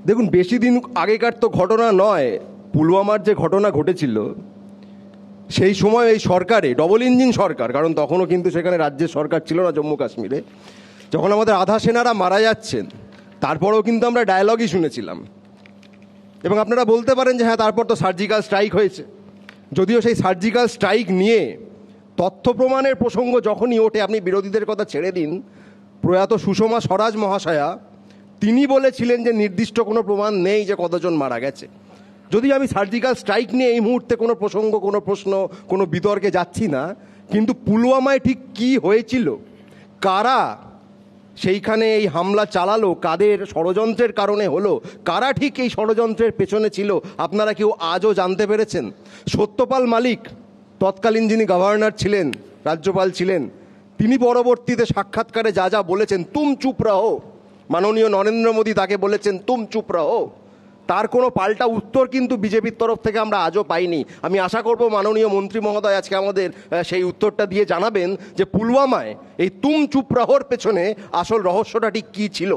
দেখুন, বেশি দিন আগেকার তো ঘটনা নয়, পুলওয়ামার যে ঘটনা ঘটেছিল সেই সময় এই সরকারে, ডবল ইঞ্জিন সরকার, কারণ তখনও কিন্তু সেখানে রাজ্যের সরকার ছিল না জম্মু কাশ্মীরে, যখন আমাদের আধা সেনারা মারা যাচ্ছেন তারপরেও কিন্তু আমরা ডায়ালগই শুনেছিলাম। এবং আপনারা বলতে পারেন যে হ্যাঁ, তারপর তো সার্জিক্যাল স্ট্রাইক হয়েছে, যদিও সেই সার্জিক্যাল স্ট্রাইক নিয়ে তথ্য প্রমাণের প্রসঙ্গ যখনই ওঠে, আপনি বিরোধীদের কথা ছেড়ে দিন, প্রয়াত সুষমা স্বরাজ মহাশয়া তিনি বলেছিলেন যে নির্দিষ্ট কোনো প্রমাণ নেই যে কতজন মারা গেছে। যদি আমি সার্জিক্যাল স্ট্রাইক নিয়ে এই মুহূর্তে কোনো প্রসঙ্গ, কোনো প্রশ্ন, কোনো বিতর্কে যাচ্ছি না, কিন্তু পুলওয়ামায় ঠিক কি হয়েছিল, কারা সেইখানে এই হামলা চালালো, কাদের ষড়যন্ত্রের কারণে হলো, কারা ঠিক এই ষড়যন্ত্রের পেছনে ছিল, আপনারা কেউ আজও জানতে পেরেছেন? সত্যপাল মালিক, তৎকালীন যিনি গভর্নর ছিলেন, রাজ্যপাল ছিলেন, তিনি পরবর্তীতে সাক্ষাৎকারে যা যা বলেছেন, তুম চুপ রহো, মাননীয় নরেন্দ্র মোদী তাকে বলেছেন তুম চুপ রহো, তার কোনো পাল্টা উত্তর কিন্তু বিজেপির তরফ থেকে আমরা আজও পাইনি। আমি আশা করব মাননীয় মন্ত্রী মহোদয় আজকে আমাদের সেই উত্তরটা দিয়ে জানাবেন যে পুলওয়ামায় এই তুম চুপ রহোর পেছনে আসল রহস্যটা ঠিক কী ছিল।